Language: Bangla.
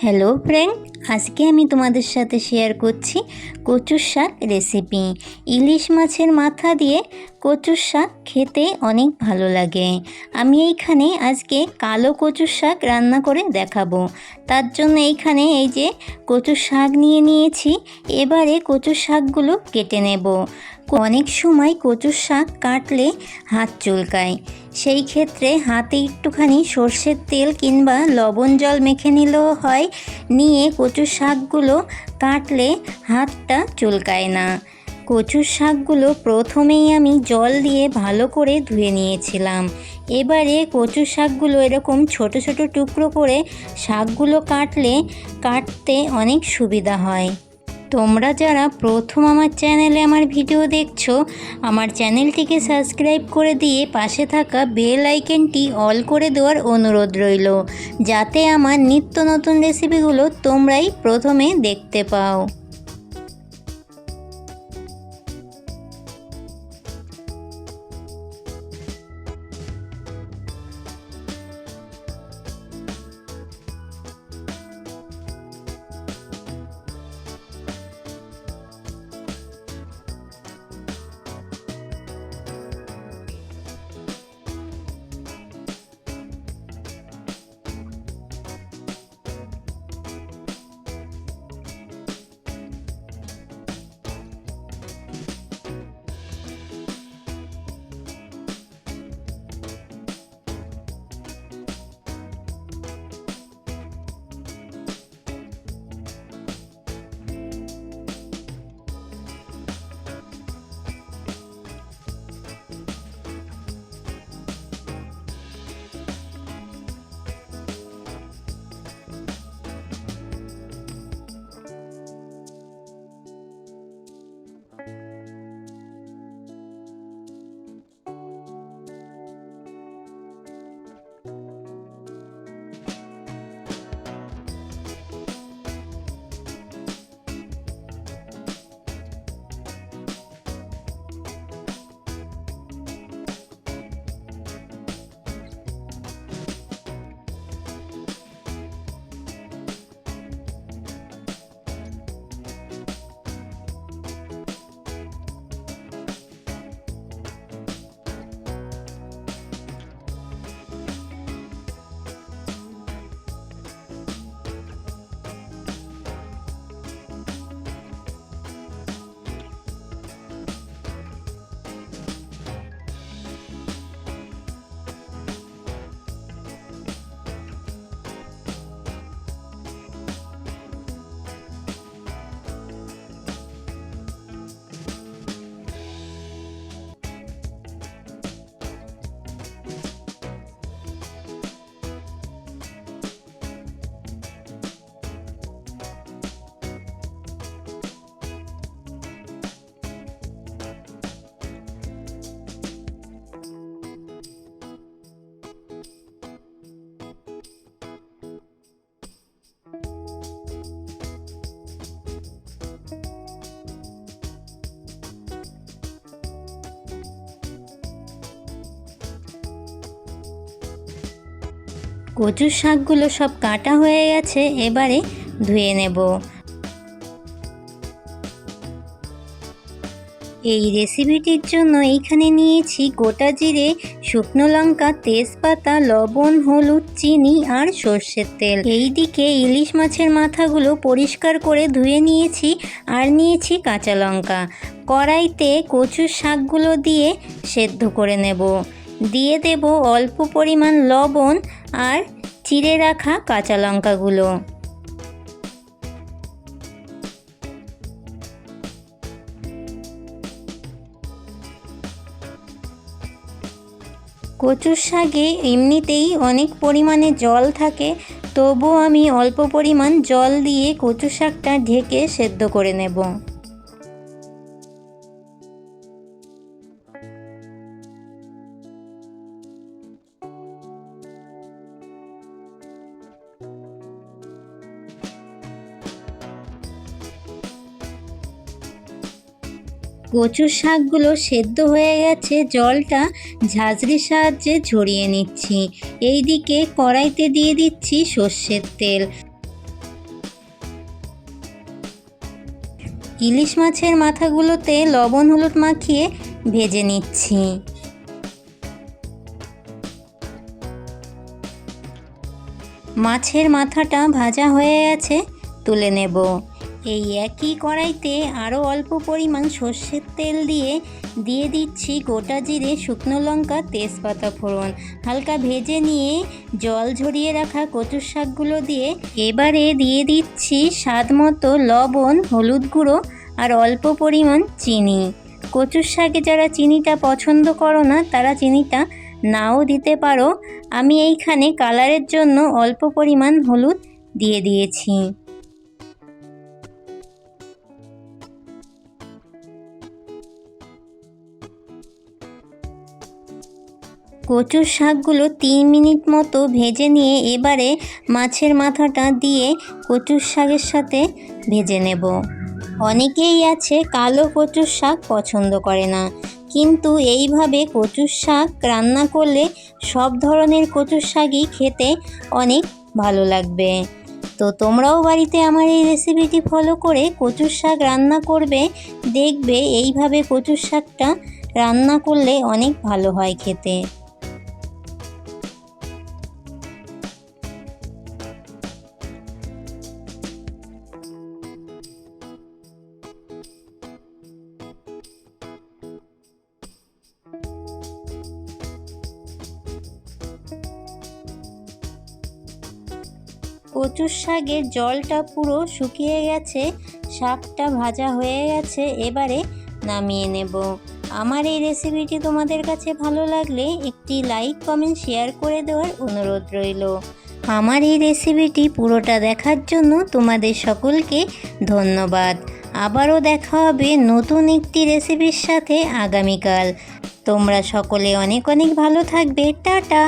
হ্যালো ফ্রেন্ড, আজকে আমি তোমাদের সাথে শেয়ার করছি কচুর শাক রেসিপি। ইলিশ মাছের মাথা দিয়ে কচুর শাক খেতে অনেক ভালো লাগে। আমি এইখানে আজকে কালো কচুর শাক রান্না করে দেখাবো। তার জন্য এইখানে এই যে কচুর শাক নিয়েছি। এবারে কচুর শাকগুলো কেটে নেব। অনেক সময় কচুর শাক কাটলে হাত চুলকায়, সেই ক্ষেত্রে হাতে একটুখানি সর্ষের তেল কিংবা লবণ জল মেখে নিলেও হয়। নিয়ে কচুর শাকগুলো কাটলে হাতটা চুলকায় না। কচুর শাকগুলো প্রথমেই আমি জল দিয়ে ভালো করে ধুয়ে নিয়েছিলাম। এবারে কচুর শাকগুলো এরকম ছোট ছোট টুকরো করে শাকগুলো কাটতে অনেক সুবিধা হয়। তোমরা যারা প্রথম আমার চ্যানেলে আমার ভিডিও দেখছো, আমার চ্যানেলটিকে সাবস্ক্রাইব করে দিয়ে পাশে থাকা বেল আইকনটি অল করে দেওয়ার অনুরোধ রইল, যাতে আমার নিত্য নতুন রেসিপিগুলো তোমরাই প্রথমে দেখতে পাও। কচুর শাকগুলো সব কাটা হয়ে গেছে, এবারে ধুয়ে নেব। এই রেসিপিটির জন্য এইখানে নিয়েছি গোটা জিরে, শুকনো লঙ্কা, তেজপাতা, লবণ, হলুদ, চিনি আর সর্ষের তেল। এইদিকে ইলিশ মাছের মাথাগুলো পরিষ্কার করে ধুয়ে নিয়েছি আর নিয়েছি কাঁচা লঙ্কা। কড়াইতে কচুর শাকগুলো দিয়ে সেদ্ধ করে নেব। দিয়ে দেব অল্প পরিমাণ লবণ আর চিড়ে রাখা কাঁচা লঙ্কাগুলো। কচুর শাকে এমনিতেই অনেক পরিমাণে জল থাকে, তবুও আমি অল্প পরিমাণ জল দিয়ে কচু শাকটা ঢেকে সেদ্ধ করে নেব। কচুর শাকগুলো সেদ্ধ হয়ে গেছে, জলটা ঝাঁঝরির সাহায্যে ঝরিয়ে নিচ্ছি। এইদিকে কড়াইতে দিয়ে দিচ্ছি সর্ষের তেল। ইলিশ মাছের মাথাগুলোতে লবণ হলুদ মাখিয়ে ভেজে নিচ্ছি। মাছের মাথাটা ভাজা হয়ে গেছে, তুলে নেব। এই একই কড়াইতে আরও অল্প পরিমাণ সর্ষের তেল দিয়ে দিচ্ছি গোটা জিরে, শুকনো লঙ্কা, তেজপাতা ফোড়ন। হালকা ভেজে নিয়ে জল ঝরিয়ে রাখা কচুর শাকগুলো দিয়ে এবারে দিয়ে দিচ্ছি স্বাদ মতো লবণ, হলুদ গুঁড়ো আর অল্প পরিমাণ চিনি। কচুর শাকে যারা চিনিটা পছন্দ করো না তারা চিনিটা নাও দিতে পারো। আমি এইখানে কালারের জন্য অল্প পরিমাণ হলুদ দিয়ে দিয়েছি। কচুর শাকগুলো 3 মিনিট মতো ভেজে নিয়ে এবারে মাছের মাথাটা দিয়ে কচুর শাকের সাথে ভেজে নেব। অনেকেই আছে কালো কচুর শাক পছন্দ করে না, কিন্তু এইভাবে কচুর শাক রান্না করলে সব ধরনের কচুর শাকই খেতে অনেক ভালো লাগবে। তো তোমরাও বাড়িতে আমার এই রেসিপিটি ফলো করে কচুর শাক রান্না করবে, দেখবে এইভাবে কচুর শাকটা রান্না করলে অনেক ভালো হয় খেতে। কচুর শাকের জলটা পুরো শুকিয়ে গেছে, শাকটা ভাজা হয়ে গেছে, এবারে নামিয়ে নেব। আমার এই রেসিপিটি তোমাদের কাছে ভালো লাগলে একটি লাইক, কমেন্ট, শেয়ার করে দেওয়ার অনুরোধ রইল। আমার এই রেসিপিটি পুরোটা দেখার জন্য তোমাদের সকলকে ধন্যবাদ। আবারও দেখা হবে নতুন একটি রেসিপির সাথে আগামীকাল। তোমরা সকলে অনেক অনেক ভালো থাকবে। টাটা।